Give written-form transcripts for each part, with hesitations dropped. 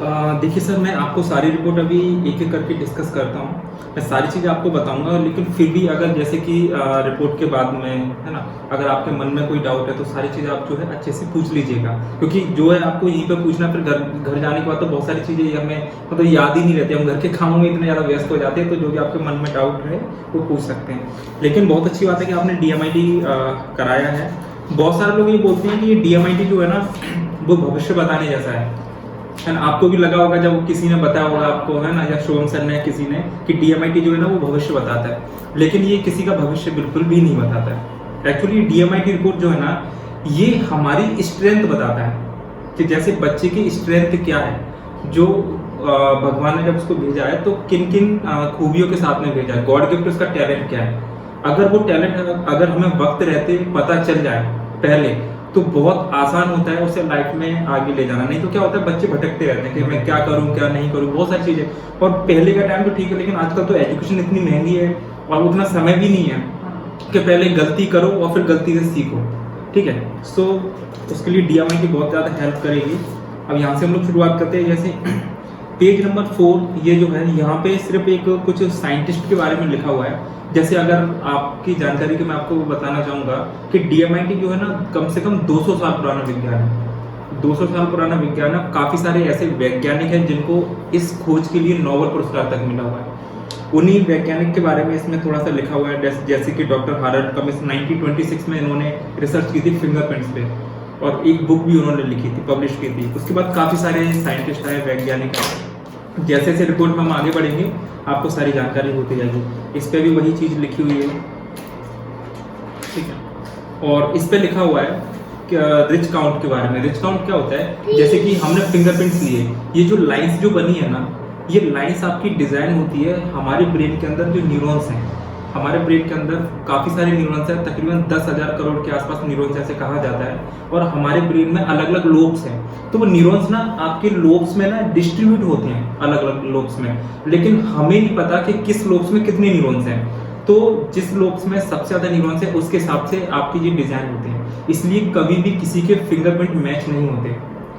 देखिए सर, मैं आपको सारी रिपोर्ट अभी एक-एक करके डिस्कस करता हूँ। मैं सारी चीज़ें आपको बताऊँगा, लेकिन फिर भी अगर जैसे कि रिपोर्ट के बाद में, है ना? अगर आपके मन में कोई डाउट है तो सारी चीज़ें आप जो है अच्छे से पूछ लीजिएगा। क्योंकि जो है आपको यहीं पे पूछना, फिर घर घर जाने के बाद तो बहुत सारी चीज़ें हमें मतलब याद ही नहीं रहती। हम घर के कामों में इतने ज़्यादा व्यस्त हो जाते हैं, तो जो भी आपके मन में डाउट है वो पूछ सकते हैं। लेकिन बहुत अच्छी बात है कि आपने डीएमआईटी कराया है। बहुत सारे लोग ये बोलते हैं कि ये डीएमआईटी जो है ना, वो भविष्य बताने जैसा है ना? आपको भी लगा होगा जब किसी ने बताया होगा आपको, है ना, या शुभम सर ने, किसी ने, कि डीएमआईटी जो है ना वो भविष्य बताता है, लेकिन ये किसी का भविष्य बिल्कुल भी नहीं बताता है। एक्चुअली डीएमआईटी रिपोर्ट जो है ना, ये हमारी स्ट्रेंथ बताता है कि जैसे बच्चे की स्ट्रेंथ क्या है, जो भगवान ने जब उसको भेजा है तो किन किन खूबियों के साथ में भेजा है, गॉड गिफ्ट उसका टैलेंट क्या है। अगर वो टैलेंट अगर हमें वक्त रहते पता चल जाए पहले, तो बहुत आसान होता है उसे लाइफ में आगे ले जाना। नहीं तो क्या होता है, बच्चे भटकते रहते हैं कि मैं क्या करूं क्या नहीं करूं, बहुत सारी चीजें। और पहले का टाइम तो ठीक है, लेकिन आजकल तो एजुकेशन इतनी महंगी है और उतना समय भी नहीं है कि पहले गलती करो और फिर गलती से सीखो। ठीक है, सो उसके लिए डीएमआईटी बहुत ज़्यादा हेल्प करेगी। अब यहाँ से हम लोग शुरुआत करते हैं। जैसे पेज नंबर 4, ये जो है यहाँ पे सिर्फ एक कुछ साइंटिस्ट के बारे में लिखा हुआ है। जैसे अगर आपकी जानकारी की मैं आपको बताना चाहूँगा कि डीएमआईटी जो है ना, कम से कम 200 साल पुराना विज्ञान है। 200 साल पुराना विज्ञान है। काफ़ी सारे ऐसे वैज्ञानिक हैं जिनको इस खोज के लिए नोबेल पुरस्कार तक मिला हुआ है। उन्हीं वैज्ञानिक के बारे में इसमें थोड़ा सा लिखा हुआ है। जैसे कि डॉक्टर हार्वर्ड कमिस 1926 में इन्होंने रिसर्च की थी फिंगरप्रिंट्स पे, और एक बुक भी उन्होंने लिखी थी, पब्लिश की थी। उसके बाद काफ़ी सारे साइंटिस्ट आए, वैज्ञानिक आए। जैसे जैसे रिपोर्ट में हम आगे बढ़ेंगे आपको सारी जानकारी होती जाएगी। इस पे भी वही चीज़ लिखी हुई है, ठीक है। और इस पे लिखा हुआ है रिच काउंट के बारे में। रिच काउंट क्या होता है, जैसे कि हमने फिंगरप्रिंट्स लिए, ये जो लाइंस जो बनी है ना, ये लाइंस आपकी डिजाइन होती है हमारे ब्रेन के अंदर। जो न्यूरॉन्स हैं हमारे ब्रेन के अंदर, काफ़ी सारे न्यूरॉन्स हैं, तकरीबन 10,000 करोड़ के आसपास न्यूरॉन्स ऐसे कहा जाता है। और हमारे ब्रेन में अलग अलग लोब्स हैं, तो वो न्यूरॉन्स ना आपके लोब्स में ना डिस्ट्रीब्यूट होते हैं अलग अलग लोब्स में, लेकिन हमें नहीं पता कि किस लोब्स में कितने न्यूरॉन्स हैं। तो जिस लोब्स में सबसे ज़्यादा न्यूरॉन्स है उसके हिसाब से आपकी ये डिज़ाइन होते हैं। इसलिए कभी भी किसी के फिंगरप्रिंट मैच नहीं होते,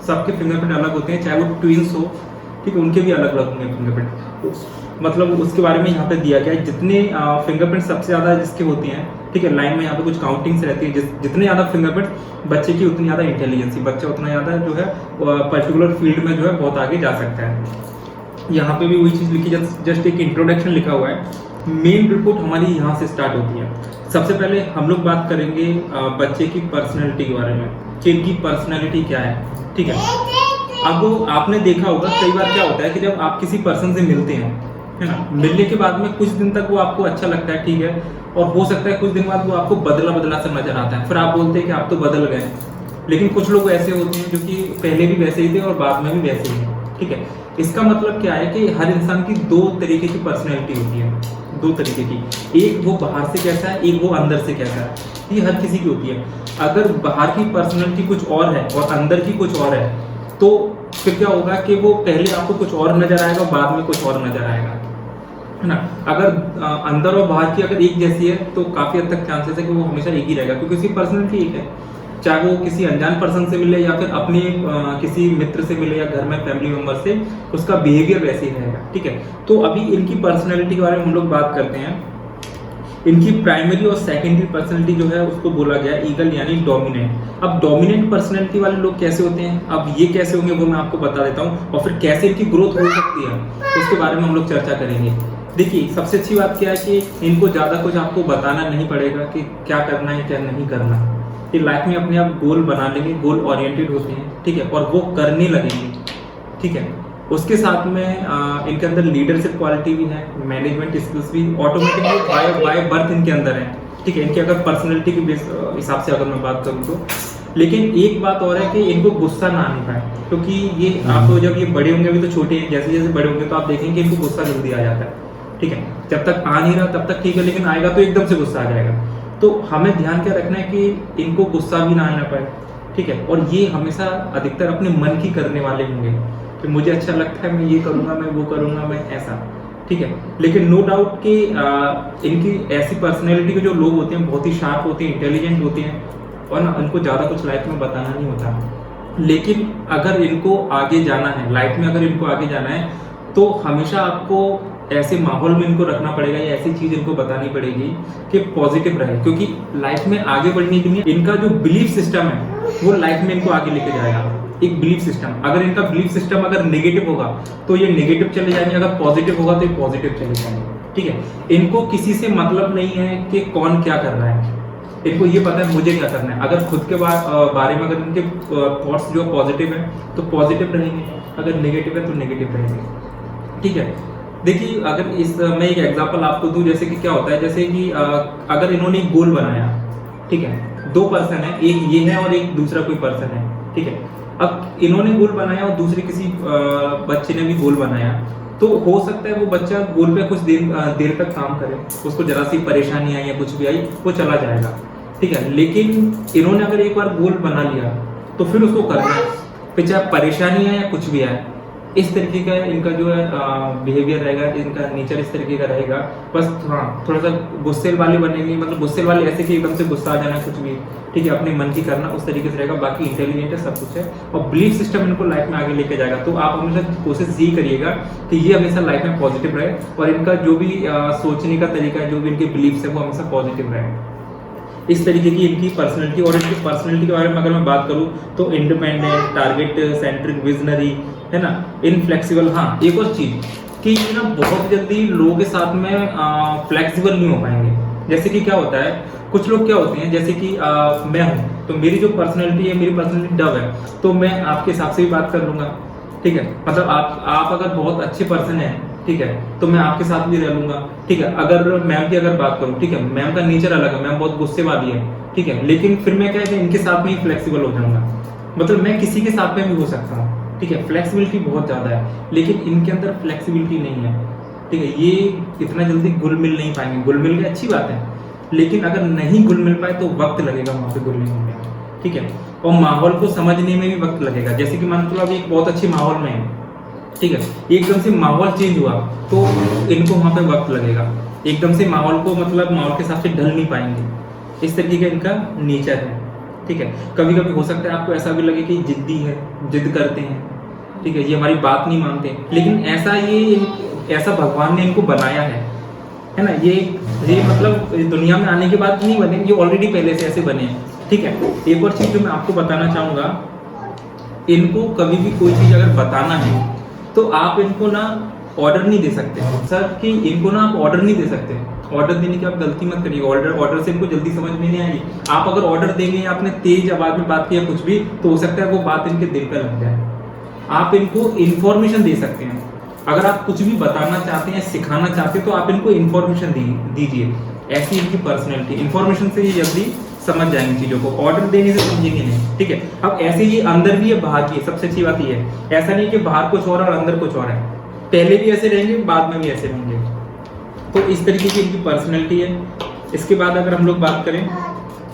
सबके फिंगरप्रिंट अलग होते हैं, चाहे वो ट्विंस हो, ठीक है, उनके भी अलग अलग होंगे फिंगरप्रिंट। मतलब उसके बारे में यहाँ पे दिया गया है। जितने फिंगरप्रिंट सबसे ज़्यादा जिसके होती हैं, ठीक है, लाइन में यहाँ पे कुछ काउंटिंग्स रहती है। जितने ज़्यादा फिंगरप्रिंट बच्चे की, उतनी ज़्यादा इंटेलिजेंसी, बच्चा उतना ज़्यादा जो है पर्टिकुलर फील्ड में जो है बहुत आगे जा सकता है। यहाँ पे भी वही चीज़ लिखी, जस्ट एक इंट्रोडक्शन लिखा हुआ है। मेन रिपोर्ट हमारी यहाँ से स्टार्ट होती है। सबसे पहले हम लोग बात करेंगे बच्चे की पर्सनैलिटी के बारे में, कि इनकी पर्सनैलिटी क्या है, ठीक है। अब आपने देखा होगा कई बार क्या होता है कि जब आप किसी पर्सन से मिलते हैं, है ना, मिलने के बाद में कुछ दिन तक वो आपको अच्छा लगता है, ठीक है, और हो सकता है कुछ दिन बाद वो आपको बदला बदला सा नजर आता है, फिर आप बोलते हैं कि आप तो बदल गए। लेकिन कुछ लोग ऐसे होते हैं जो कि पहले भी वैसे ही थे और बाद में भी वैसे ही हैं, ठीक है। इसका मतलब क्या है कि हर इंसान की दो तरीके की पर्सनैलिटी होती है, दो तरीके की। एक वो बाहर से कैसा है, एक वो अंदर से कैसा है, ये हर किसी की होती है। अगर बाहर की पर्सनैलिटी कुछ और है और अंदर की कुछ और है, तो फिर क्या होगा कि वो पहले आपको कुछ और नजर आएगा, बाद में कुछ और नजर आएगा, है ना। अगर अंदर और बाहर की अगर एक जैसी है तो काफी हद तक चांसेस है कि वो हमेशा एक ही रहेगा, क्योंकि उसकी पर्सनैलिटी एक है। चाहे वो किसी अनजान पर्सन से मिले या फिर अपने किसी मित्र से मिले या घर में फैमिली मेंबर से, उसका बिहेवियर वैसे ही रहेगा, ठीक है। तो अभी इनकी पर्सनैलिटी के बारे में हम लोग बात करते हैं। इनकी प्राइमरी और सेकेंडरी पर्सनैलिटी जो है उसको बोला गया ईगल, यानी डोमिनेंट। अब डोमिनेंट पर्सनैलिटी वाले लोग कैसे होते हैं, अब ये कैसे होंगे वो मैं आपको बता देता हूँ, और फिर कैसे इनकी ग्रोथ हो सकती है उसके बारे में हम लोग चर्चा करेंगे। देखिए, सबसे अच्छी बात क्या है कि इनको ज़्यादा कुछ आपको बताना नहीं पड़ेगा कि क्या करना है क्या नहीं करना। ये लाइफ में अपने आप गोल बना लेंगे, गोल ओरिएंटेड होते हैं, ठीक है, और वो करने लगेंगे, ठीक है। उसके साथ में इनके अंदर लीडरशिप क्वालिटी भी है, मैनेजमेंट स्किल्स भी ऑटोमेटिकली बाय बर्थ इनके अंदर है, ठीक है, इनकी अगर पर्सनैलिटी के हिसाब से अगर मैं बात करूँ तो। लेकिन एक बात और है कि इनको गुस्सा ना आने पाए, क्योंकि ये आप जब ये बड़े होंगे, अभी तो छोटे हैं, जैसे जैसे बड़े होंगे तो आप देखेंगे इनको गुस्सा जल्दी आ जाता है, ठीक है। जब तक आ नहीं रहा तब तक ठीक है, लेकिन आएगा तो एकदम से गुस्सा आ जाएगा। तो हमें ध्यान क्या रखना है कि इनको गुस्सा भी ना आना पाए, ठीक है। और ये हमेशा अधिकतर अपने मन की करने वाले होंगे कि मुझे अच्छा लगता है, मैं ये करूँगा, मैं वो करूँगा, मैं ऐसा, ठीक है। लेकिन नो डाउट कि इनकी ऐसी पर्सनैलिटी के जो लोग होते हैं बहुत ही शार्प होते हैं, इंटेलिजेंट होते हैं, और ना उनको ज़्यादा कुछ लाइफ में बताना नहीं होता, लेकिन अगर इनको आगे जाना है लाइफ में, अगर इनको आगे जाना है तो हमेशा आपको ऐसे माहौल में इनको रखना पड़ेगा या ऐसी चीज इनको बतानी पड़ेगी कि पॉजिटिव रहे, क्योंकि लाइफ में आगे बढ़ने के लिए इनका जो बिलीफ सिस्टम है वो लाइफ में इनको आगे लेके जाएगा। एक बिलीफ सिस्टम, अगर इनका बिलीफ सिस्टम अगर नेगेटिव होगा तो ये नेगेटिव चले जाएंगे, अगर पॉजिटिव होगा तो ये पॉजिटिव चले जाएंगे। ठीक है, इनको किसी से मतलब नहीं है कि कौन क्या कर रहा है, इनको ये पता है मुझे क्या करना है। अगर खुद के बारे में अगर इनके थॉट्स जो पॉजिटिव है तो पॉजिटिव रहेंगे, अगर नेगेटिव है तो नेगेटिव रहेंगे। ठीक है, देखिए अगर मैं एक एग्जांपल आपको दूं, जैसे कि क्या होता है, जैसे कि अगर इन्होंने एक गोल बनाया, ठीक है, दो पर्सन है, एक ये है और एक दूसरा कोई पर्सन है। ठीक है, अब इन्होंने गोल बनाया और दूसरे किसी बच्चे ने भी गोल बनाया, तो हो सकता है वो बच्चा गोल पे कुछ देर तक काम करे, उसको जरा सी परेशानी आई या कुछ भी आई वो चला जाएगा। ठीक है, लेकिन इन्होंने अगर एक बार गोल बना लिया तो फिर उसको करना है, फिर चाहे परेशानी आए या कुछ भी आए। इस तरीके का इनका जो है बिहेवियर रहेगा, इनका नेचर इस तरीके का रहेगा। बस हाँ, थोड़ा सा गुस्सेल वाले बनेंगे, मतलब गुस्सेल वाले ऐसे कि एकदम से गुस्सा आ जाना कुछ भी, ठीक है, अपने मन की करना उस तरीके से रहेगा। बाकी इंटेलिजेंट है, सब कुछ है, और बिलीफ सिस्टम इनको लाइफ में आगे लेके जाएगा। तो आप हमेशा कोशिश यही करिएगा कि ये हमेशा लाइफ में पॉजिटिव रहे, और इनका जो भी सोचने का तरीका है, जो भी इनके बिलीफ्स है वो हमेशा पॉजिटिव रहे। इस तरीके की इनकी पर्सनैलिटी। और इनकी पर्सनैलिटी के बारे में अगर मैं बात करूँ तो इंडिपेंडेंट, टारगेट सेंट्रिक, विजनरी, है ना, इनफ्लेक्सिबल। हाँ, एक और चीज कि ये ना बहुत जल्दी लोगों के साथ में फ्लेक्सिबल नहीं हो पाएंगे। जैसे कि क्या होता है, कुछ लोग क्या होते हैं, जैसे कि मैं हूँ तो मेरी जो पर्सनैलिटी है, मेरी पर्सनैलिटी डव है, तो मैं आपके हिसाब से भी बात कर लूंगा। ठीक है, मतलब आप अगर बहुत अच्छे पर्सन है, ठीक है, तो मैं आपके साथ भी रह लूंगा। ठीक है, अगर मैम की अगर बात करूँ, ठीक है, मैम का नेचर अलग है, मैम बहुत गुस्से वाली है, ठीक है, लेकिन फिर मैं क्या है कि इनके साथ में ही फ्लेक्सिबल हो जाऊंगा, मतलब मैं किसी के साथ में भी हो सकता हूँ। ठीक है, फ्लेक्सिबिलिटी बहुत ज्यादा है, लेकिन इनके अंदर फ्लेक्सिबिलिटी नहीं है। ठीक है, ये इतना जल्दी घुल मिल नहीं पाएंगे। घुल मिल गए अच्छी बात है, लेकिन अगर नहीं घुल मिल पाए तो वक्त लगेगा वहां पे घुलने में। ठीक है, और माहौल को समझने में भी वक्त लगेगा। जैसे कि मान लो अभी एक बहुत अच्छे माहौल में है, ठीक है, एकदम से माहौल चेंज हुआ तो इनको वहां पे वक्त लगेगा। एकदम से माहौल को, मतलब माहौल के हिसाब से ढल नहीं पाएंगे। इस तरीके का इनका नेचर है। ठीक है, कभी कभी हो सकता है आपको ऐसा भी लगे कि जिद्दी है, जिद करते हैं, ठीक है, ये हमारी बात नहीं मानते, लेकिन ऐसा भगवान ने इनको बनाया है ना। ये मतलब दुनिया में आने के बाद नहीं बने, ये ऑलरेडी पहले से ऐसे बने हैं। ठीक है, एक और चीज जो मैं आपको बताना चाहूंगा, इनको कभी भी कोई चीज अगर बताना है तो आप इनको ना ऑर्डर नहीं दे सकते सर, कि इनको ना आप ऑर्डर नहीं दे सकते। ऑर्डर देने की आप गलती मत करिए, ऑर्डर से इनको जल्दी समझ में नहीं आएगी। आप अगर ऑर्डर देंगे या आपने तेज आवाज में बात किया कुछ भी, तो हो सकता है वो बात इनके दिल पे लग जाए। आप इनको इन्फॉर्मेशन दे सकते हैं। अगर आप कुछ भी बताना चाहते हैं, सिखाना चाहते हैं, तो आप इनको इन्फॉर्मेशन दीजिए। ऐसी इनकी पर्सनैलिटी, इन्फॉर्मेशन से ये जल्दी समझ जाएंगे चीजों को, ऑर्डर देने से समझेंगे नहीं। ठीक है, अब ऐसे ये अंदर भी है बाहर भी है। सबसे अच्छी बात ये है, ऐसा नहीं कि बाहर कुछ और अंदर कुछ और है, पहले भी ऐसे रहेंगे, बाद में भी ऐसे रहेंगे। तो इस तरीके की इनकी पर्सनैलिटी है। इसके बाद अगर हम लोग बात करें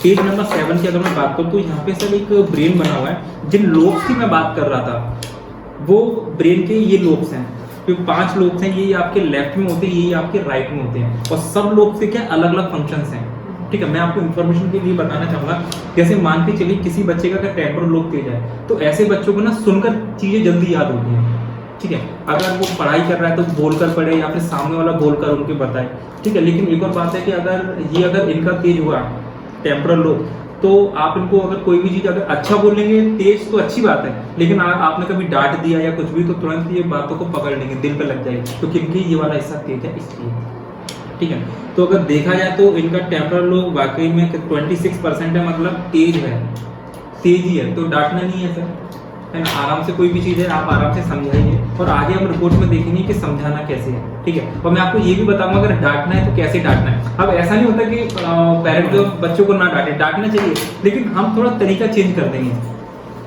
पेज नंबर 7 की, अगर मैं बात करूँ तो यहाँ पे सर एक ब्रेन बना हुआ है। जिन लोब्स की मैं बात कर रहा था, वो ब्रेन के ये लोब्स हैं, तो 5 लोब्स हैं, ये आपके लेफ्ट में होते हैं, ये आपके राइट में होते हैं, और सब लोब्स से क्या अलग अलग फंक्शंस हैं। ठीक है, मैं आपको इन्फॉर्मेशन के लिए बताना चाहूंगा। जैसे मान के चलिए किसी बच्चे का अगर टेम्पोरल लोब तेज है, तो ऐसे बच्चों को ना सुनकर चीजें जल्दी याद होती हैं। ठीक है, अगर वो पढ़ाई कर रहा है तो बोलकर पढ़े या फिर सामने वाला बोलकर उनके बताए। ठीक है, लेकिन एक और बात है कि अगर इनका तेज हुआ टेम्पोरल लोब, तो आप इनको अगर कोई भी चीज अगर अच्छा बोलेंगे, तेज तो अच्छी बात है, लेकिन आपने कभी डांट दिया या कुछ भी, तो तुरंत ये बातों को पकड़ लेंगे, दिल पे लग जाएगी, क्योंकि इनकी ये वाला हिस्सा तेज है इसलिए। ठीक है, तो अगर देखा जाए तो इनका टेम्पोरल लोब वाकई में 26% है, मतलब तेज है, तेजी है, तो डांटना नहीं है सर, है ना। आराम से कोई भी चीज़ है आप आराम से समझाइए, और आगे हम रिपोर्ट में देखेंगे कि समझाना कैसे है। ठीक है, और मैं आपको ये भी बताऊंगा अगर डांटना है तो कैसे डांटना है। अब ऐसा नहीं होता कि पेरेंट जो बच्चों को ना डांटे, डांटना चाहिए, लेकिन हम थोड़ा तरीका चेंज कर देंगे,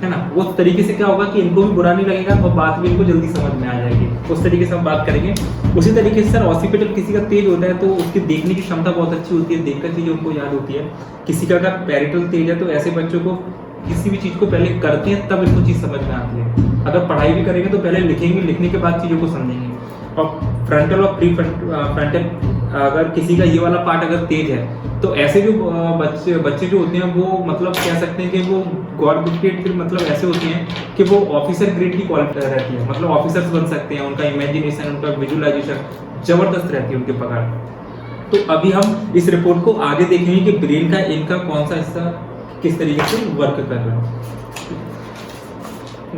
है ना। वो तरीके से क्या होगा कि इनको भी बुरा नहीं लगेगा और बात भी इनको जल्दी समझ में आ जाएगी। उस तरीके से हम बात करेंगे। उसी तरीके से सर ऑसिपिटल किसी का तेज होता है तो उसकी देखने की क्षमता बहुत अच्छी होती है, देखकर चीज़ें उनको याद होती है। किसी का अगर पैरेटल तेज है तो ऐसे बच्चों को किसी भी चीज़ को पहले करते हैं तब इनको चीज़ समझ में आती है। अगर पढ़ाई भी करेंगे तो पहले लिखेंगे, लिखने के बाद चीज़ों को समझेंगे। और फ्रंटल और प्री फ्रंटल अगर किसी का ये वाला पार्ट अगर तेज है तो ऐसे जो बच्चे जो होते हैं वो मतलब कह सकते हैं कि वो गॉड गिफ्टेड फिर मतलब ऐसे होते हैं कि वो ऑफिसर ग्रेड की क्वालिटी रहती है, मतलब ऑफिसर्स बन सकते हैं, उनका इमेजिनेशन, उनका विजुअलाइजेशन जबरदस्त रहती है उनके पकड़। तो अभी हम इस रिपोर्ट को आगे देखेंगे कि ब्रेन का इनका कौन सा हिस्सा किस तरीके से वर्क कर रहा है।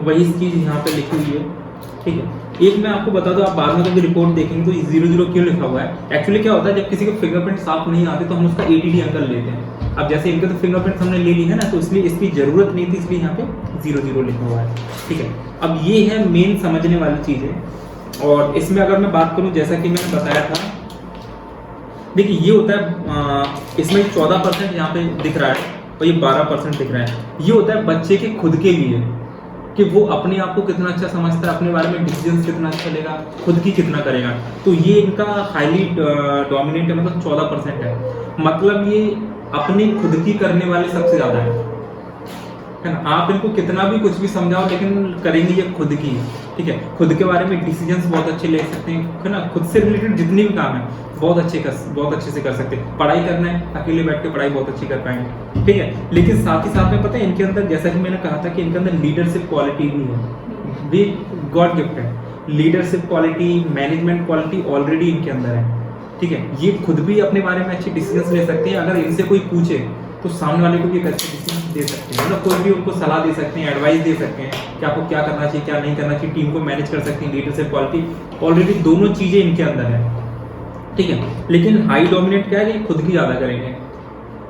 वही चीज यहाँ पे लिखी हुई है, ठीक है। एक मैं आपको बता दूं, आप बाद में कभी रिपोर्ट देखेंगे तो 00 क्यों लिखा हुआ है। एक्चुअली क्या होता है, जब किसी को फिंगरप्रिंट साफ नहीं आते तो हम उसका ATD अंकल लेते हैं। अब जैसे इनके तो फिंगरप्रिंट हमने ले ली है ना, तो इसलिए इसकी जरूरत नहीं थी, इसलिए यहाँ पे 00 लिखा हुआ है, ठीक है। अब ये है मेन समझने वाली चीज है। और इसमें अगर मैं बात करूं, जैसा कि मैंने बताया था, देखिए ये होता है इसमें 14% यहाँ पे दिख रहा है और ये 12% दिख रहा है। ये होता है बच्चे के खुद के लिए कि वो अपने आप को कितना अच्छा समझता है, अपने बारे में डिसीजन कितना अच्छा लेगा, खुद की कितना करेगा। तो ये इनका हाईली डोमिनेंट है, मतलब 14% है। मतलब ये अपनी खुद की करने वाले सबसे ज्यादा है ना। आप इनको कितना भी कुछ भी समझाओ लेकिन करेंगे ये खुद की, ठीक है। खुद के बारे में डिसीजंस बहुत अच्छे ले सकते हैं, है ना। खुद से रिलेटेड जितने भी काम है बहुत अच्छे से कर सकते हैं। पढ़ाई करना है, अकेले बैठ के पढ़ाई बहुत अच्छी कर पाएंगे, ठीक है। लेकिन साथ ही साथ में पता है इनके अंदर, जैसा कि मैंने कहा था कि इनके अंदर लीडरशिप क्वालिटी भी है, भी गॉड गिफ्ट है। Leadership quality, management quality already इनके अंदर है, ठीक है। ये खुद भी अपने बारे में अच्छे डिसीजंस ले सकते हैं। अगर इनसे कोई पूछे तो सामने वाले को भी एक अच्छे डिसीजन दे सकते हैं, मतलब कोई भी उनको सलाह दे सकते हैं, एडवाइस दे सकते हैं कि आपको क्या करना चाहिए, क्या नहीं करना चाहिए। टीम को मैनेज कर सकते हैं। लीडरशिप क्वालिटी ऑलरेडी दोनों चीजें इनके अंदर है, ठीक है। लेकिन हाई डोमिनेट क्या है कि खुद की ज्यादा करेंगे,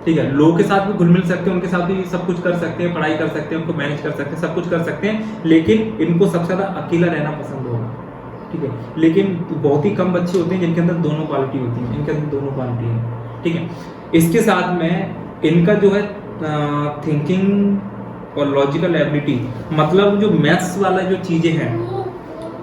ठीक है। लोगों के साथ भी घुल मिल सकते हैं, उनके साथ भी सब कुछ कर सकते हैं, पढ़ाई कर सकते हैं, उनको मैनेज कर सकते हैं, सब कुछ कर सकते हैं। लेकिन इनको सबसे ज्यादा अकेला रहना पसंद होगा, ठीक है। लेकिन बहुत ही कम बच्चे होते हैं जिनके अंदर दोनों क्वालिटी होती है, इनके अंदर दोनों क्वालिटी है, ठीक है। इसके साथ में इनका जो है थिंकिंग और लॉजिकल एबिलिटी, मतलब जो मैथ्स वाला जो चीजें हैं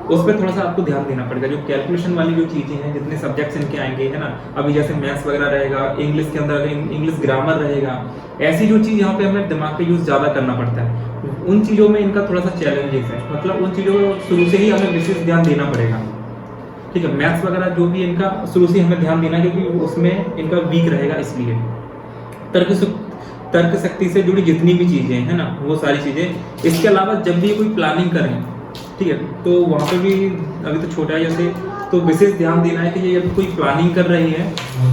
उस पर थोड़ा सा आपको ध्यान देना पड़ेगा। जो कैलकुलेशन वाली जो चीजें हैं, जितने सब्जेक्ट्स इनके आएंगे, है ना। अभी जैसे मैथ्स वगैरह रहेगा, इंग्लिश के अंदर इंग्लिश ग्रामर रहेगा, ऐसी जो चीज यहाँ पे हमें दिमाग का यूज ज्यादा करना पड़ता है। उन चीजों में इनका थोड़ा सा चैलेंजेस है, मतलब उन चीजों को शुरू से ही हमें विशेष ध्यान देना पड़ेगा, ठीक है। मैथ्स वगैरह जो भी इनका शुरू से हमें ध्यान देना, क्योंकि उसमें इनका वीक रहेगा। इसलिए तर्क शक्ति से जुड़ी जितनी भी चीजें हैं ना, वो सारी चीजें। इसके अलावा जब भी कोई प्लानिंग करें, ठीक है, तो वहाँ पे भी अभी तो छोटा है जैसे, तो विशेष ध्यान देना है कि ये अभी कोई प्लानिंग कर रही है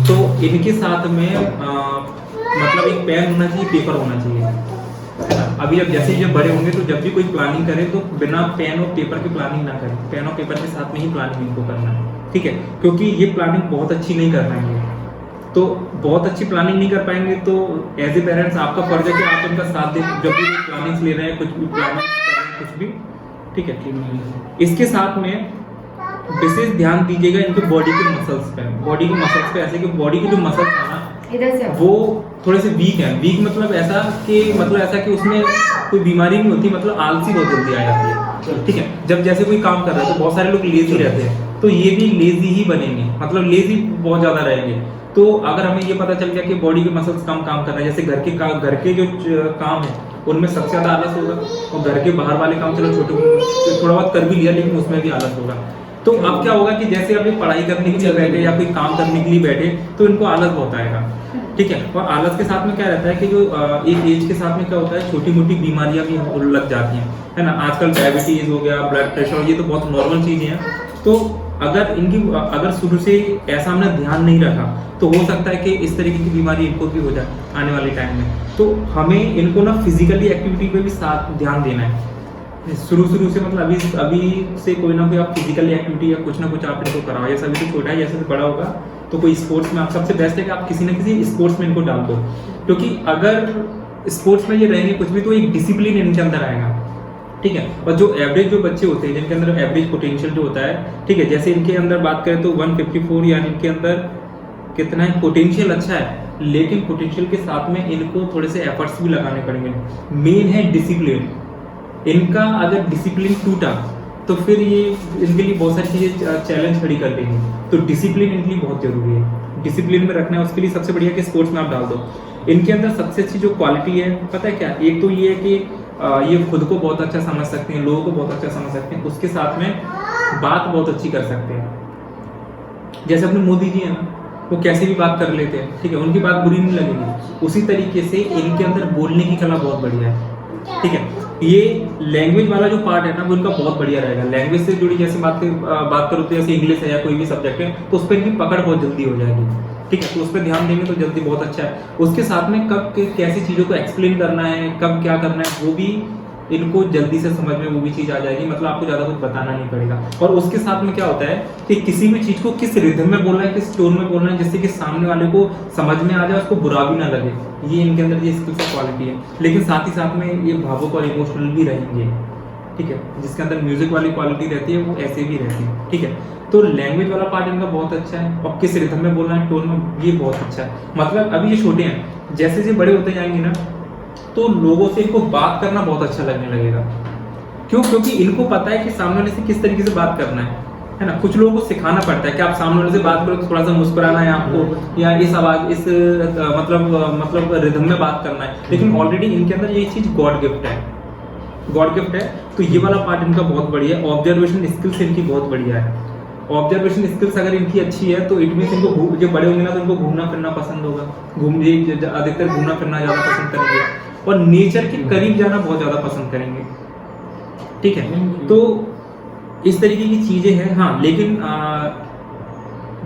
तो इनके साथ में मतलब एक पेन होना चाहिए, पेपर होना चाहिए, है ना। अभी अब जैसे जब बड़े होंगे तो जब भी कोई प्लानिंग करे तो बिना पेन और पेपर की प्लानिंग ना करें, पेन और पेपर के साथ में ही प्लानिंग इनको करना है, ठीक है। क्योंकि ये प्लानिंग बहुत अच्छी नहीं कर पाएंगे, तो बहुत अच्छी प्लानिंग नहीं कर पाएंगे तो एज ए पेरेंट्स आपका फर्ज है कि आप इनका साथ दें जब भी प्लानिंग्स ले रहे हैं, कुछ भी प्लानिंग कर रहे हैं, कुछ भी, ठीक है। इसके साथ में विशेष ध्यान दीजिएगा इनके बॉडी के मसल्स पे, बॉडी के मसल्स पे, ऐसे कि बॉडी के जो मसल्स है ना वो थोड़े से वीक है। वीक मतलब ऐसा कि उसमें कोई बीमारी नहीं होती, मतलब आलसी बहुत जल्दी आ जाती है, ठीक है। जब जैसे कोई काम कर रहा है तो बहुत सारे लोग लेजी रहते हैं, तो ये भी लेजी ही बनेंगे, मतलब लेजी बहुत ज्यादा रहेंगे। तो अगर हमें ये पता चल गया कि बॉडी के मसल्स कम काम कर रहे हैं, जैसे घर के जो काम है उनमें सबसे ज्यादा आलस होगा, और घर के बाहर वाले काम चलो छोटे थोड़ा बहुत कर भी लिया लेकिन उसमें भी आलस होगा। तो अब क्या होगा कि जैसे अभी पढ़ाई करने के लिए बैठे या कोई काम करने के लिए बैठे तो इनको आलस बहुत आएगा, ठीक है। और आलस के साथ में क्या रहता है कि जो एक एज के साथ में क्या होता है, छोटी मोटी बीमारियां भी लग जाती हैं, है ना। आजकल डायबिटीज हो गया, ब्लड प्रेशर, ये तो बहुत नॉर्मल चीजें हैं। तो अगर शुरू से ऐसा हमने ध्यान नहीं रखा तो हो सकता है कि इस तरीके की बीमारी इनको भी हो जाए आने वाले टाइम में। तो हमें इनको ना फिजिकली एक्टिविटी पे भी साथ ध्यान देना है शुरू से, मतलब अभी से कोई ना कोई आप फिजिकल एक्टिविटी या कुछ ना कुछ आप इनको कराओ। जैसे अभी तो छोटा है, जैसे बड़ा होगा तो कोई स्पोर्ट्स में, आप सबसे बेस्ट है कि आप किसी ना किसी स्पोर्ट्स में इनको डाल दो, क्योंकि अगर स्पोर्ट्स में ये रहेंगे कुछ भी तो एक डिसिप्लिन इनके अंदर आएगा, ठीक है। और जो एवरेज जो बच्चे होते हैं जिनके अंदर एवरेज पोटेंशियल जो होता है, ठीक है, जैसे इनके अंदर बात करें तो 154, यानी इनके अंदर कितना है, पोटेंशियल अच्छा है, लेकिन पोटेंशियल के साथ में इनको थोड़े से एफर्ट्स भी लगाने पड़ेंगे। मेन है डिसिप्लिन। इनका अगर डिसिप्लिन टूटा तो फिर ये इनके लिए बहुत सारी चीजें चैलेंज खड़ी कर देंगी। तो डिसिप्लिन इनके लिए बहुत जरूरी है, डिसिप्लिन में रखना है। उसके लिए सबसे बढ़िया कि स्पोर्ट्स में आप डाल दो। इनके अंदर सबसे अच्छी जो क्वालिटी है पता है क्या, एक तो ये है कि ये खुद को बहुत अच्छा समझ सकते हैं, लोगों को बहुत अच्छा समझ सकते हैं, उसके साथ में बात बहुत अच्छी कर सकते हैं। जैसे अपने मोदी जी हैं ना, वो कैसे भी बात कर लेते हैं, ठीक है, उनकी बात बुरी नहीं लगेगी। उसी तरीके से इनके अंदर बोलने की कला बहुत बढ़िया है, ठीक है। ये लैंग्वेज वाला जो पार्ट है ना वो इनका बहुत बढ़िया रहेगा। लैंग्वेज से जुड़ी जैसे बात करो तो जैसे इंग्लिश है या कोई भी सब्जेक्ट है तो उस पर इनकी पकड़ बहुत जल्दी हो जाएगी, ठीक है। तो उस पर ध्यान देंगे तो जल्दी बहुत अच्छा है। उसके साथ में कब कैसी चीज़ों को एक्सप्लेन करना है, कब क्या करना है, वो भी इनको जल्दी से समझ में वो भी चीज़ आ जाएगी, मतलब आपको ज़्यादा कुछ बताना नहीं पड़ेगा। और उसके साथ में क्या होता है कि किसी भी चीज़ को किस रिदम में बोलना है, किस टोन में बोलना है, जिससे कि सामने वाले को समझ में आ जाए, उसको बुरा भी ना लगे। ये इनके अंदर ये स्किल्स और क्वालिटी है। लेकिन साथ ही साथ में ये भावुक और इमोशनल भी रहेंगे, ठीक है। जिसके अंदर म्यूजिक वाली क्वालिटी रहती है वो ऐसे भी रहती है, ठीक है। तो लैंग्वेज वाला पार्ट इनका बहुत अच्छा है, और किस रिदम में बोलना है, टोन में, ये बहुत अच्छा है। मतलब अभी ये छोटे हैं, जैसे जैसे बड़े होते जाएंगे ना तो लोगों से इनको बात करना बहुत अच्छा लगने लगेगा। क्यों? क्योंकि इनको पता है कि सामने वाले से किस तरीके से बात करना है ना। कुछ लोगों को सिखाना पड़ता है कि आप सामने वाले से बात करो तो थोड़ा सा मुस्कुराना है आपको, या इस आवाज इस मतलब रिदम में बात करना है। लेकिन ऑलरेडी इनके अंदर ये चीज गॉड गिफ्ट है, गॉड गिफ्ट है। तो ये वाला पार्ट इनका बहुत बढ़िया है। ऑब्जर्वेशन स्किल्स इनकी बहुत बढ़िया है। ऑब्जर्वेशन स्किल्स अगर इनकी अच्छी है तो इट मीन्स इनको जो बड़े होंगे ना तो इनको घूमना फिरना पसंद होगा, अधिकतर घूमना फिरना ज़्यादा पसंद करेंगे, और नेचर के करीब जाना बहुत ज़्यादा पसंद करेंगे, ठीक है। तो इस तरीके की चीज़ें हैं। हाँ, लेकिन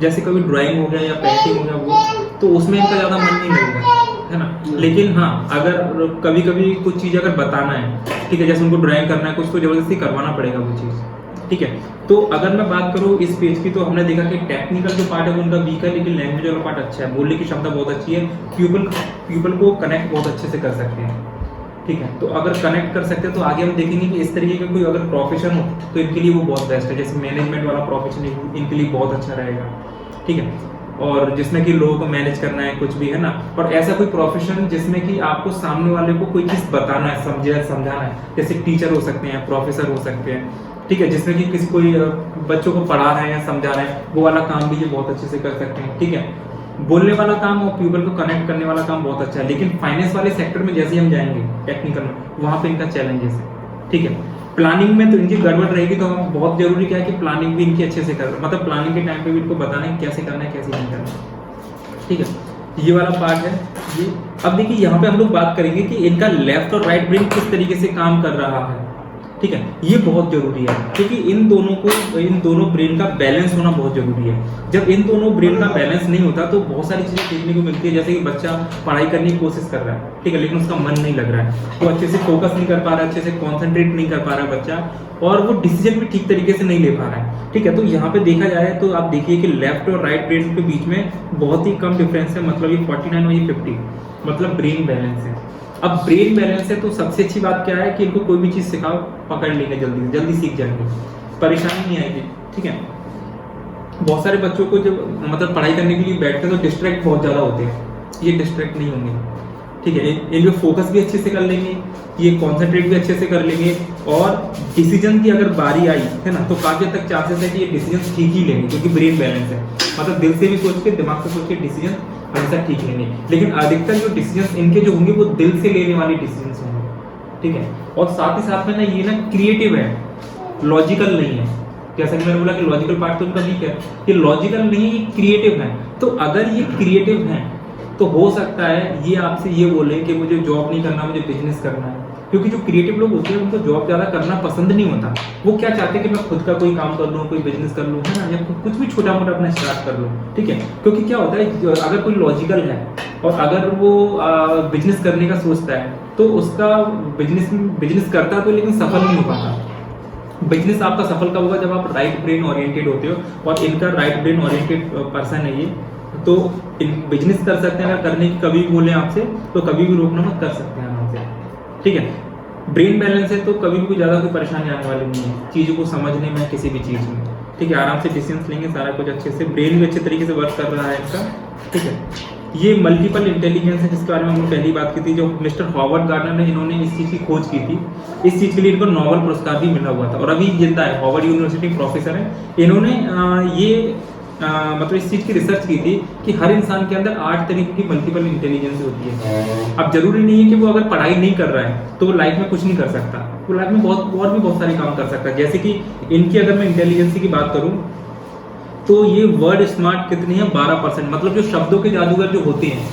जैसे कभी ड्राइंग हो गया या पेंटिंग हो गया वो तो उसमें इनका ज़्यादा मन नहीं लगेगा, है ना। लेकिन हाँ, अगर कभी कभी कुछ चीज़ अगर बताना है, ठीक है, जैसे उनको ड्राइंग करना है, कुछ तो ज़बरदस्ती करवाना पड़ेगा वो चीज़, ठीक है। तो अगर मैं बात करूँ इस पेज की, तो हमने देखा कि टेक्निकल जो पार्ट है वो उनका वीक है, लेकिन लैंग्वेज वाला पार्ट अच्छा है। बोलने की क्षमता बहुत अच्छी है, पीपल को कनेक्ट बहुत अच्छे से कर सकते हैं, ठीक है। तो अगर कनेक्ट कर सकते हैं तो आगे हम देखेंगे कि इस तरीके का कोई अगर प्रोफेशन हो तो इनके लिए वो बहुत बेस्ट है। जैसे मैनेजमेंट वाला प्रोफेशन इनके लिए बहुत अच्छा रहेगा, ठीक है। और जिसमें कि लोगों को मैनेज करना है, कुछ भी, है ना। और ऐसा कोई प्रोफेशन जिसमें कि आपको सामने वाले को कोई चीज़ बताना है, समझाना है, जैसे टीचर हो सकते हैं, प्रोफेसर हो सकते हैं, ठीक है। जिसमें कि किसी कोई बच्चों को पढ़ा रहे हैं या समझा रहे हैं, वो वाला काम भी ये बहुत अच्छे से कर सकते हैं, ठीक है। बोलने वाला काम और पीपल को कनेक्ट करने वाला काम बहुत अच्छा है। लेकिन फाइनेंस वाले सेक्टर में जैसे हम जाएंगे टेक्निकल में, वहाँ पे इनका चैलेंजेस है, ठीक है। प्लानिंग में तो इनकी गड़बड़ रहेगी, तो हम बहुत जरूरी क्या है कि प्लानिंग भी इनकी अच्छे से कर, मतलब प्लानिंग के टाइम पे भी इनको बताना है कैसे करना है, कैसे नहीं करना है, ठीक है। ये वाला पार्ट है ये। अब देखिए यहाँ पे हम लोग बात करेंगे कि इनका लेफ्ट और राइट ब्रेन किस तरीके से काम कर रहा है, ठीक है। ये बहुत जरूरी है, क्योंकि इन दोनों ब्रेन का बैलेंस होना बहुत जरूरी है। जब इन दोनों ब्रेन का बैलेंस नहीं होता तो बहुत सारी चीजें देखने को मिलती है, जैसे कि बच्चा पढ़ाई करने की कोशिश कर रहा है, ठीक है, लेकिन उसका मन नहीं लग रहा है, वो अच्छे से फोकस नहीं कर पा रहा है, अच्छे से कॉन्सेंट्रेट नहीं कर पा रहा है बच्चा, और वो डिसीजन भी ठीक तरीके से नहीं ले पा रहा है, ठीक है। तो यहाँ पे देखा जाए तो आप देखिए कि लेफ्ट और राइट ब्रेन के बीच में बहुत ही कम डिफरेंस है, मतलब ये 49 और ये 50, मतलब ब्रेन बैलेंस है। अब ब्रेन बैलेंस है तो सबसे अच्छी बात क्या है कि इनको कोई भी चीज़ सिखाओ, पकड़ लेंगे, जल्दी सीख जाएंगे, परेशानी नहीं आएगी, ठीक है। बहुत सारे बच्चों को जब मतलब पढ़ाई करने के लिए बैठते हैं तो डिस्ट्रैक्ट बहुत ज़्यादा होते हैं, ये डिस्ट्रैक्ट नहीं होंगे, ठीक है। इनको फोकस भी अच्छे से कर लेंगे, ये कॉन्सेंट्रेट भी अच्छे से कर लेंगे, और डिसीजन की अगर बारी आई है ना तो काफ़ी हद तक चांसेस है कि ये डिसीजन ठीक ही लेंगे, क्योंकि ब्रेन बैलेंस है। मतलब दिल से भी सोच के, दिमाग से सोच के डिसीजन हमेशा ठीक लेंगे। लेकिन अधिकतर जो डिसीजन इनके जो होंगे वो दिल से लेने वाले डिसीजन होंगे, ठीक है। और साथ ही साथ में ना ये ना क्रिएटिव है, लॉजिकल नहीं है। जैसा कि मैंने बोला कि लॉजिकल पार्ट तो उनका वीक है, ये लॉजिकल नहीं है, ये क्रिएटिव है। तो अगर ये क्रिएटिव है तो हो सकता है ये आपसे ये बोले कि मुझे जॉब नहीं करना, मुझे बिजनेस करना है। क्योंकि जो क्रिएटिव लोग होते हैं उनको जॉब ज़्यादा करना पसंद नहीं होता। वो क्या चाहते हैं कि मैं खुद का कोई काम कर लूँ, कोई बिजनेस कर लूँ, है ना, या कुछ भी छोटा मोटा अपना स्टार्ट कर लूँ, ठीक है। क्योंकि क्या होता है, अगर कोई लॉजिकल है और अगर वो बिजनेस करने का सोचता है तो उसका बिजनेस करता तो लेकिन सफल नहीं हो पाता। बिजनेस आपका सफल कब होगा, जब आप राइट ब्रेन ओरिएंटेड होते हो, और इनका राइट ब्रेन ओरिएंटेड पर्सन है ये, तो बिजनेस कर सकते हैं। अगर करने की कभी भी बोले आपसे तो कभी भी रोकना मत, कर सकते हैं आराम से, ठीक है। ब्रेन बैलेंस है तो कभी भी ज़्यादा कोई परेशानी आने वाली नहीं है चीज़ों को समझने में, किसी भी चीज़ में, ठीक है। आराम से डिसीजंस लेंगे, सारा कुछ अच्छे से, ब्रेन भी अच्छे तरीके से वर्क कर रहा है इसका, ठीक है। ये मल्टीपल इंटेलिजेंस है जिसके बारे में हमने पहली बात की थी, जो मिस्टर हॉवर्ड गार्डनर ने, इन्होंने इस चीज़ की खोज की थी। इस चीज़ के लिए इनको नोबेल पुरस्कार भी मिला हुआ था, और अभी जिंदा है, हॉवर्ड यूनिवर्सिटी प्रोफेसर है। इन्होंने ये मतलब इस चीज़ की रिसर्च की थी कि हर इंसान के अंदर 8 तरीके की मल्टीपल इंटेलिजेंस होती है। अब जरूरी नहीं है कि वो अगर पढ़ाई नहीं कर रहा है तो वो लाइफ में कुछ नहीं कर सकता, वो लाइफ में और भी बहुत सारे काम कर सकता है। जैसे कि इनकी अगर मैं इंटेलिजेंसी की बात करूँ तो ये वर्ड स्मार्ट कितनी है, 12%। मतलब जो शब्दों के जादूगर जो होते हैं,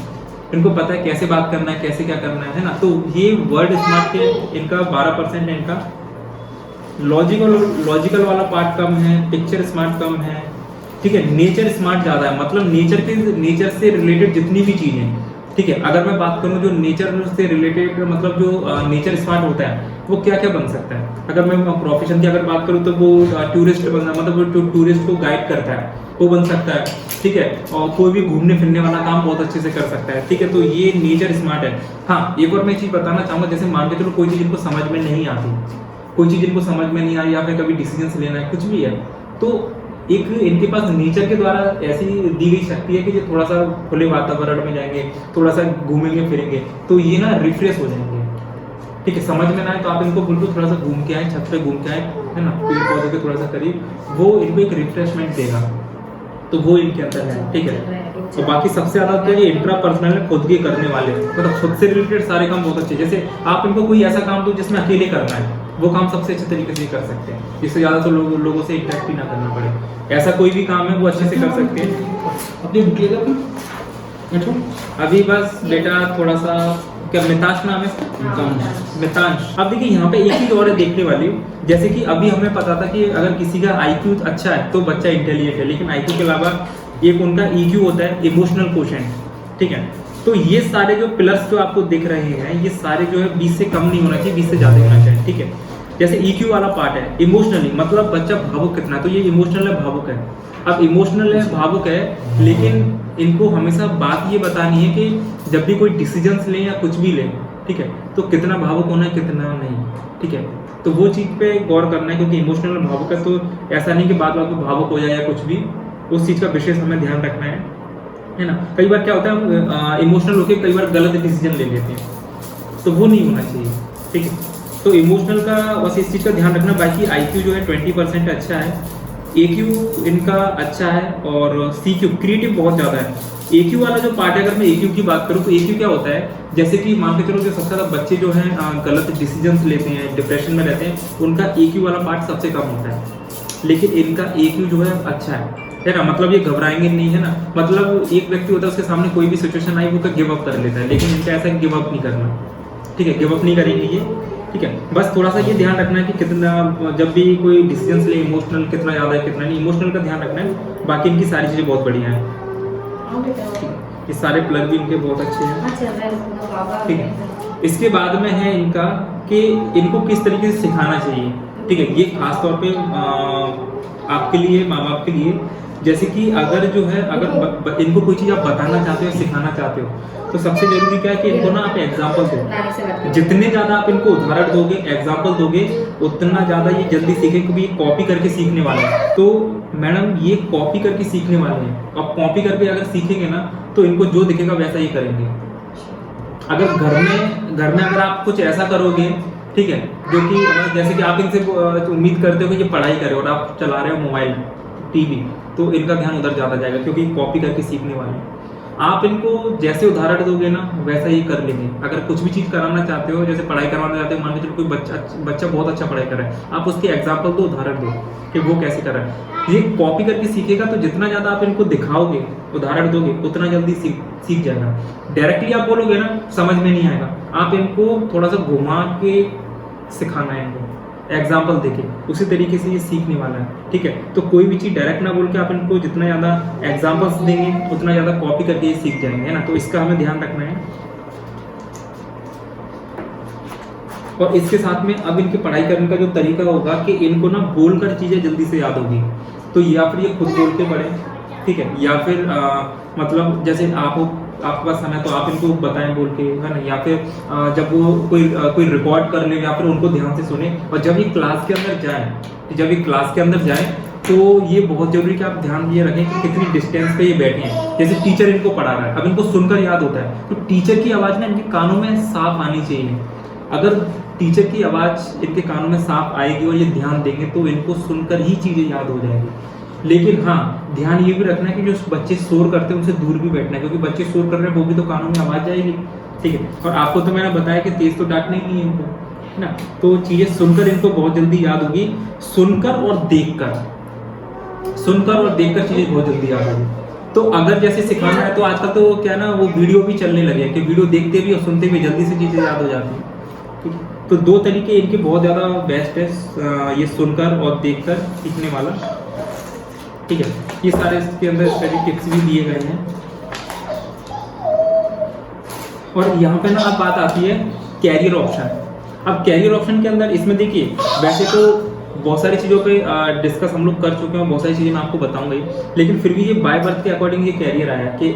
इनको पता है कैसे बात करना है, कैसे क्या करना है ना, तो ये वर्ड स्मार्ट के इनका 12% है। इनका लॉजिकल वाला पार्ट कम है, पिक्चर स्मार्ट कम है, ठीक है। नेचर स्मार्ट ज़्यादा है, मतलब नेचर से रिलेटेड जितनी भी चीज़ें, ठीक है। अगर मैं बात करूं जो नेचर से रिलेटेड, मतलब जो नेचर स्मार्ट होता है वो क्या क्या बन सकता है। अगर मैं प्रोफेशन की अगर बात करूं तो वो टूरिस्ट बनना, मतलब जो टूरिस्ट को गाइड करता है वो बन सकता है, ठीक है। और कोई भी घूमने फिरने वाला काम बहुत अच्छे से कर सकता है, ठीक है। तो ये नेचर स्मार्ट है। हाँ, एक और मैं चीज़ बताना चाहूँगा, जैसे मान के चलो कोई चीज़ इनको समझ में नहीं आती, कोई चीज़ इनको समझ में नहीं आई, या फिर कभी डिसीजन लेना है, कुछ भी है, तो एक इनके पास नेचर के द्वारा ऐसी दी गई शक्ति है कि ये थोड़ा सा खुले वातावरण में जाएंगे, थोड़ा सा घूमेंगे फिरेंगे, तो ये ना रिफ्रेश हो जाएंगे, ठीक है। समझ में ना आए तो आप इनको बिल्कुल थोड़ा सा घूम के आए, छत पे घूम के आए, है ना, पेड़ पौधे के थोड़ा सा करीब, वो इनको एक रिफ्रेशमेंट देगा, तो वो इनके अंदर है, ठीक है। तो बाकी सबसे ज्यादा तो ये इंट्रा पर्सनल है, खुद के करने वाले, मतलब खुद से रिलेटेड सारे काम बहुत अच्छे। जैसे आप इनको कोई ऐसा काम दो जिसमें अकेले करना है, वो काम सबसे अच्छे तरीके से कर सकते हैं, इससे ज़्यादा तो लोगों से इंटरेक्ट भी ना करना पड़े। ऐसा कोई भी काम है वो अच्छे से कर सकते हैं। अपनी बुक लेगा बैठो। अभी बस बेटा थोड़ा सा, क्या मितांश नाम है, मितांश। अब देखिए यहाँ पे एक चीज और है देखने वाली, जैसे कि अभी हमें पता था कि अगर किसी का IQ अच्छा है तो बच्चा इंटेलिजेंट है, लेकिन IQ के अलावा एक उनका EQ होता है, इमोशनल क्वोशेंट, ठीक है। तो ये सारे जो पिलर्स जो आपको दिख रहे हैं, ये सारे जो है 20 से कम नहीं होना चाहिए, 20 से ज़्यादा होना चाहिए, ठीक है। जैसे EQ वाला पार्ट है, इमोशनली, मतलब बच्चा भावुक कितना है, तो ये इमोशनल है, भावुक है। अब इमोशनल है, भावुक है, लेकिन इनको हमेशा बात ये बतानी है कि जब भी कोई डिसीजंस लें या कुछ भी लें, ठीक है, तो कितना भावुक होना है, कितना नहीं, ठीक है। तो वो चीज़ पे गौर करना है, क्योंकि इमोशनल भावुक है, तो ऐसा नहीं कि बात बात में भावुक हो जाए या कुछ भी, उस चीज़ का विशेष हमें ध्यान रखना है ना। कई बार क्या होता है, हम इमोशनल होकर कई बार गलत डिसीजन ले लेते हैं, तो वो नहीं होना चाहिए, ठीक है। तो इमोशनल का बस इस चीज़ का ध्यान रखना। बाकी IQ जो है 20% अच्छा है, AQ इनका अच्छा है, और CQ क्रिएटिव बहुत ज़्यादा है। AQ वाला जो पार्ट है, अगर मैं AQ की बात करूँ तो AQ क्या होता है, जैसे कि मान के चलो जो सबसे ज़्यादा बच्चे जो हैं गलत डिसीजंस लेते हैं, डिप्रेशन में रहते हैं, उनका AQ वाला पार्ट सबसे कम होता है, लेकिन इनका AQ जो है अच्छा है ना। मतलब ये घबराएंगे नहीं, है ना। मतलब एक व्यक्ति होता है, उसके सामने कोई भी सिचुएशन आई वो गिव अप कर लेता है, लेकिन इनका ऐसा गिव अप नहीं करना, ठीक है, गिव अप नहीं करेंगे ये, ठीक है। बस थोड़ा सा ये ध्यान रखना है कि कितना, जब भी कोई डिसीजन ले, इमोशनल कितना ज़्यादा है कितना नहीं, इमोशनल का ध्यान रखना है। बाकी इनकी सारी चीज़ें बहुत बढ़िया हैं, ये सारे प्लग भी इनके बहुत अच्छे हैं, ठीक है। इसके बाद में है इनका कि इनको किस तरीके से सिखाना चाहिए, ठीक है। ये खास तौर पे आपके लिए, माँ बाप के लिए, जैसे कि अगर जो है, अगर इनको कोई चीज़ आप बताना चाहते हो, सिखाना चाहते हो, तो सबसे जरूरी क्या है कि इनको ना आप एग्जाम्पल दो। जितने ज़्यादा आप इनको उदाहरण दोगे, एग्जाम्पल दोगे, उतना ज़्यादा ये जल्दी सीखेंगे, क्योंकि ये कॉपी करके सीखने वाले हैं। तो मैडम ये कॉपी करके सीखने वाले हैं, और कॉपी करके अगर सीखेंगे ना तो इनको जो दिखेगा वैसा ही करेंगे। अगर घर में अगर आप कुछ ऐसा करोगे, ठीक है, जो कि जैसे कि आप इनसे उम्मीद करते हो कि ये पढ़ाई करे और आप चला रहे हो मोबाइल, TV, तो इनका ध्यान उधर ज़्यादा जाएगा, क्योंकि कॉपी करके सीखने वाले हैं। आप इनको जैसे उदाहरण दोगे ना वैसा ही कर लेंगे। अगर कुछ भी चीज़ कराना चाहते हो, जैसे पढ़ाई करवाना चाहते हो, मान के चलो कोई बच्चा बहुत अच्छा पढ़ाई कर रहा है, आप उसके एग्जाम्पल दो, उदाहरण दो कि वो कैसे कर रहा है। ये कॉपी करके सीखेगा, तो जितना ज़्यादा आप इनको दिखाओगे, उदाहरण दोगे, उतना जल्दी सीख जाएगा। डायरेक्टली आप बोलोगे ना, समझ में नहीं आएगा। आप इनको थोड़ा सा घुमा के सिखाना है, इनको एग्जाम्पल देके, उसी तरीके से ये सीखने वाला है, ठीक है। तो कोई भी चीज़ डायरेक्ट ना बोल के आप इनको जितना ज़्यादा एग्जाम्पल्स देंगे, उतना ज़्यादा कॉपी करके ये सीख जाएंगे, है ना। तो इसका हमें ध्यान रखना है। और इसके साथ में अब इनकी पढ़ाई करने का जो तरीका होगा कि इनको ना बोलकर चीज़ें जल्दी से याद होगी, तो या फिर ये खुद बोल के पढ़ें, ठीक है, या फिर मतलब जैसे आपके पास समय तो आप इनको बताएं बोल के, है ना, या फिर जब वो कोई रिकॉर्ड कर ले, या फिर उनको ध्यान से सुने। और जब ये क्लास के अंदर जाए तो ये बहुत जरूरी कि आप ध्यान ये रखें कि कितनी डिस्टेंस पे ये बैठे हैं। जैसे टीचर इनको पढ़ा रहा है, अब इनको सुनकर याद होता है, तो टीचर की आवाज़ ना इनके कानों में साफ आनी चाहिए। अगर टीचर की आवाज़ इनके कानों में साफ आएगी और ये ध्यान देंगे, तो इनको सुनकर ही चीज़ें याद हो जाएगी। लेकिन हाँ, ध्यान ये भी रखना है कि जो बच्चे शोर करते हैं उनसे दूर भी बैठना है, क्योंकि बच्चे शोर कर रहे हैं, वो भी तो कानों में आवाज़ जाएगी, ठीक है। और आपको तो मैंने बताया कि तेज़ तो डांटना ही नहीं है इनको, है ना। तो चीज़ें सुनकर इनको बहुत जल्दी याद होगी, सुनकर और देखकर, सुनकर और देखकर चीज़ें बहुत जल्दी याद होगी। तो अगर जैसे सिखाना है तो आजकल तो क्या है ना, वो वीडियो भी चलने लगे हैं कि वीडियो देखते भी और सुनते भी जल्दी से चीज़ें याद हो जाती हैं। ठीक है, तो 2 तरीके इनके बहुत ज़्यादा बेस्ट है, ये सुनकर और देखकर सीखने वाला। ठीक है, ये सारे इसके अंदर स्टडी टिप्स भी दिए गए हैं। और यहाँ पे ना अब बात आती है कैरियर ऑप्शन। अब कैरियर ऑप्शन के अंदर इसमें देखिए, वैसे तो बहुत सारी चीज़ों पे डिस्कस हम लोग कर चुके हैं, बहुत सारी चीज़ें मैं आपको बताऊंगा ही, लेकिन फिर भी ये बाय बर्थ के अकॉर्डिंग ये कैरियर आया कि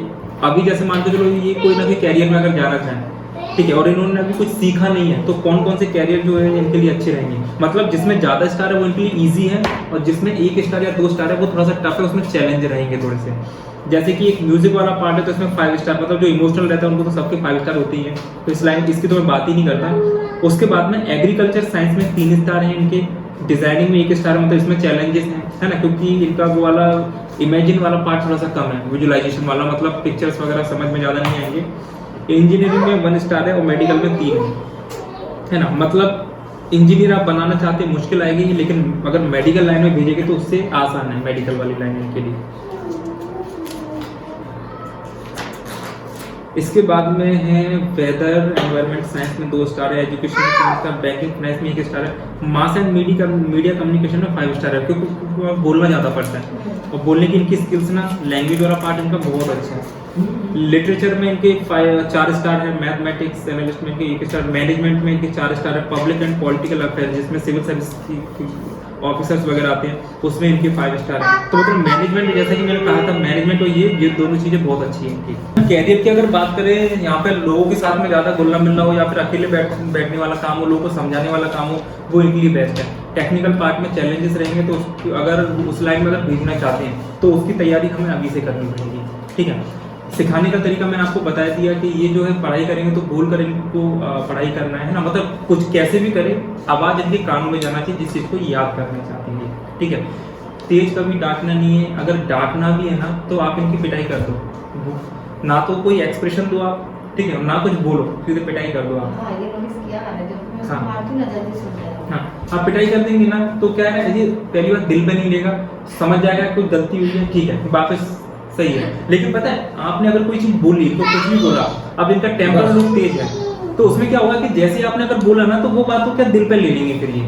अभी जैसे मान के चलो ये कोई ना कोई कैरियर में अगर जाना चाहें, ठीक है, और इन्होंने अभी कुछ सीखा नहीं है, तो कौन कौन से कैरियर जो है इनके लिए अच्छे रहेंगे। मतलब जिसमें ज़्यादा स्टार है वो इनके लिए ईजी है, और जिसमें 1 स्टार या 2 स्टार है वो थोड़ा सा टफ है, उसमें चैलेंज रहेंगे थोड़े से। जैसे कि एक म्यूजिक वाला पार्ट है तो इसमें 5 स्टार, मतलब जो इमोशनल रहता है उनको तो सबके 5 स्टार होते ही हैं, तो इस लाइन इसकी तो मैं बात ही नहीं करता। उसके बाद में एग्रीकल्चर साइंस में 3 स्टार हैं इनके, डिजाइनिंग में 1 स्टार, मतलब इसमें चैलेंजेस हैं, है ना, क्योंकि इनका वो वाला इमेजिन वाला पार्ट थोड़ा सा कम है, विजुअलाइजेशन वाला, मतलब पिक्चर्स वगैरह समझ में ज़्यादा नहीं आएंगे। इंजीनियरिंग में 1 स्टार है और मेडिकल में 3 है ना, मतलब इंजीनियर आप बनाना चाहते हैं मुश्किल आएगी, लेकिन अगर मेडिकल लाइन में भेजेंगे तो उससे आसान है मेडिकल वाली लाइन के लिए। इसके बाद में है वेदर एनवायरनमेंट साइंस में 2 स्टार है, एजुकेशन में 3 स्टार, बैंकिंग फाइनेंस में 1 स्टार है, मास एंड मीडिया कम्युनिकेशन में 5 स्टार है, क्योंकि बोलना ज़्यादा पड़ता है और बोलने की इनकी स्किल्स ना, लैंग्वेज वाला पार्ट इनका बहुत अच्छा है। लिटरेचर में इनके 4 स्टार है, मैथमेटिक्स एनालिस्ट में इनके 1 स्टार, मैनेजमेंट में इनके 4 स्टार है, पब्लिक एंड पॉलिटिकल अफेयर जिसमें सिविल सर्विस की ऑफिसर्स वगैरह आते हैं उसमें इनके 5 स्टार है। तो मतलब मैनेजमेंट, जैसा कि मैंने कहा था, मैनेजमेंट और ये दोनों चीज़ें बहुत अच्छी हैं इनकी। कैरियर की अगर बात करें, यहाँ पे लोगों के साथ में ज़्यादा घुलना मिलना हो या फिर अकेले बैठने वाला काम हो, लोगों को समझाने वाला काम हो, वो इनके लिए बेस्ट है। टेक्निकल पार्ट में चैलेंजेस रहेंगे तो अगर उस लाइन में अगर भेजना चाहते हैं तो उसकी तैयारी हमें अभी से करनी पड़ेगी। ठीक है, सिखाने का तरीका मैंने आपको बता दिया कि ये जो है पढ़ाई करेंगे तो बोल कर इनको पढ़ाई करना है ना, मतलब कुछ कैसे भी करें, आवाज़ इनके कानों में जाना चाहिए जिस चीज़ को याद करना चाहते हैं। ठीक है, तेज कभी डांटना नहीं है, अगर डांटना भी है ना तो आप इनकी पिटाई कर दो, ना तो कोई एक्सप्रेशन दो आप, ठीक है, ना कुछ बोलो, सीधे पिटाई कर दो आप। हाँ, ये नोटिस किया मैंने, जब मैं उसको हाँ। मारती हूँ ना जल्दी सुन जाएगा। हाँ, आप पिटाई कर देंगे ना तो क्या है, ये पहली बार दिल पे नहीं लेगा, समझ जाएगा कोई गलती हुई है, ठीक है, वापस सही है। लेकिन पता है, आपने अगर कोई चीज बोली तो कुछ भी बोला, अब इनका टेम्पर लुक तेज है, तो उसमें क्या होगा कि जैसे आपने अगर बोला ना तो वो बात को क्या दिल पे ले लेंगे फिर ये,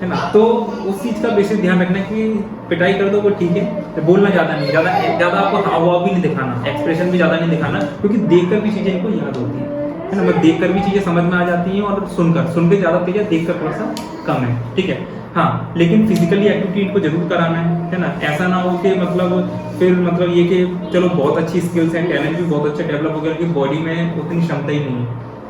है ना। तो उस चीज का विशेष ध्यान रखना कि पिटाई कर दो वो ठीक है, तो बोलना ज्यादा नहीं, ज्यादा आपको हाव भी नहीं दिखाना, एक्सप्रेशन भी ज्यादा नहीं दिखाना, क्योंकि देखकर भी चीजें इनको याद होती है ना, मतलब देखकर भी चीजें समझ में आ जाती हैं और सुनकर ज्यादा तेज है, देखकर थोड़ा सा कम है। ठीक है, हाँ, लेकिन फिजिकली एक्टिविटी इनको जरूर कराना है ना, ऐसा ना हो कि मतलब फिर मतलब ये कि चलो बहुत अच्छी स्किल्स हैं, टैलेंट भी बहुत अच्छा डेवलप हो गया, कि बॉडी में उतनी क्षमता ही नहीं है,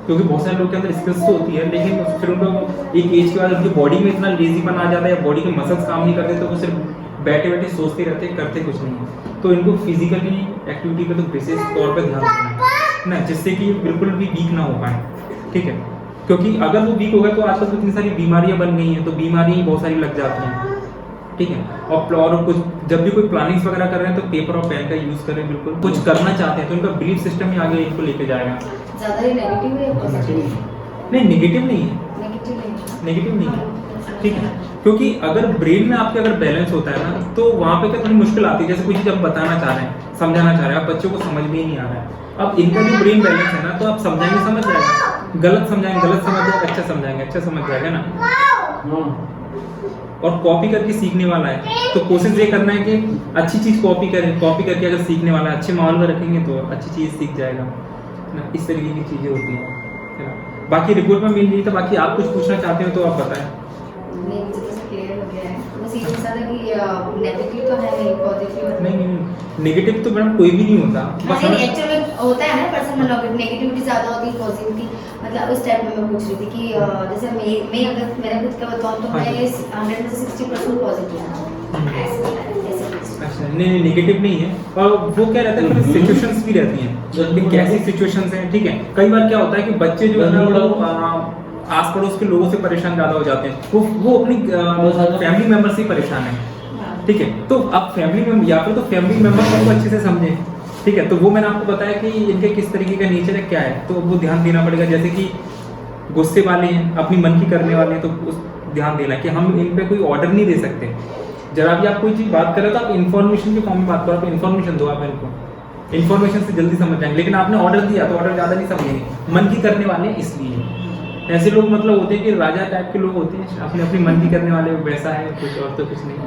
क्योंकि बहुत सारे लोग के अंदर स्किल्स तो होती है, लेकिन फिर उनको एक एज के बाद उनकी बॉडी में इतना लेजीपन आ जाता है या बॉडी के मसल्स काम नहीं करते, तो वो सिर्फ बैठे बैठे सोचते रहते, करते कुछ नहीं है। तो इनको फिजिकली एक्टिविटी पे तो विशेष तौर पर ध्यान रखना है ना, जिससे कि बिल्कुल भी वीक ना हो पाए। ठीक है, क्योंकि अगर वो वीक होगा तो आजकल तो इतनी सारी बीमारियां बन गई हैं, तो बीमारियां बहुत सारी लग जाती हैं। ठीक है, और कुछ जब भी कोई प्लानिंग्स वगैरह कर रहे हैं तो पेपर और पेन का यूज करें, बिल्कुल कुछ करना चाहते हैं तो इनका बिलीफ सिस्टम ही आगे इनको लेके जाएगा। ज़्यादा ही नेगेटिव है या पॉजिटिव? नहीं, नेगेटिव नहीं है, नेगेटिव नहीं। नेगेटिव नहीं है। ठीक है, क्योंकि अगर ब्रेन में आपके अगर बैलेंस होता है ना तो वहाँ पे क्या थोड़ी मुश्किल आती है, जैसे कोई चीज़ आप बताना चाह रहे हैं, समझाना चाह रहे हैं, आप बच्चों को समझ में ही नहीं आ रहा है। अब इनका जो ब्रेन बैलेंस है ना, तो आप समझाएंगे समझ जाएगा, गलत समझाएंगे गलत समझ जाएगा, अच्छा समझाएंगे अच्छा समझ जाएगा ना। और कॉपी करके सीखने वाला है, तो कोशिश ये करना है कि अच्छी चीज़ कॉपी करें, कॉपी करके अगर सीखने वाला है, अच्छे माहौल में रखेंगे तो अच्छी चीज़ सीख जाएगा ना। इस तरीके की चीज़ें होती हैं, है ना। बाकी रिपोर्ट में मिल गई, तो बाकी आप कुछ पूछना चाहते हो तो आप बताएं। नहीं, मुझे तो क्लियर हो गया है, बस ये था कि नेगेटिव तो है नहीं, पॉजिटिव नहीं, नेगेटिव तो मैडम कोई भी नहीं होता, बस नहीं, एक्चुअली होता है ना पर्सन में नेगेटिविटी ज़्यादा होती है, पॉजिटिविटी, मतलब उस टाइप में मैं पूछ रही थी कि जैसे मैं अगर मैंने खुद का बताऊँ तो मैं 100 में से 60% पॉजिटिव हूँ, अच्छा, नहीं नेगेटिव नहीं है। और वो क्या रहता है, सिचुएशंस भी रहती हैं कि कैसी सिचुएशंस हैं। ठीक है, कई बार क्या होता है कि बच्चे जो है ना वो आस पड़ोस के लोगों से परेशान ज़्यादा हो जाते हैं, वो अपनी फैमिली मेम्बर से ही परेशान है। ठीक है, तो आप फैमिली मेम्बर या फिर तो फैमिली मेम्बर को अच्छे से समझें। ठीक है, तो वो मैंने आपको बताया कि इनके किस तरीके का नेचर है, क्या है, तो वो ध्यान देना पड़ेगा। जैसे कि गुस्से वाले हैं, अपनी मन की करने वाले हैं, तो उस ध्यान देना कि हम इन पे कोई ऑर्डर नहीं दे सकते, जरा भी आप कोई चीज़ बात कर रहे हो तो आप इन्फॉर्मेशन के फॉर्म में बात करो, आप इन्फॉर्मेशन दो आप इनको, इन्फॉर्मेशन से जल्दी समझ जाएंगे। लेकिन आपने ऑर्डर दिया तो ऑर्डर ज़्यादा नहीं समझेंगे, मन की करने वाले हैं इसलिए। ऐसे लोग मतलब होते हैं कि राजा टाइप के लोग होते हैं, अपने अपनी मन की करने वाले, वैसा है कुछ और तो कुछ नहीं।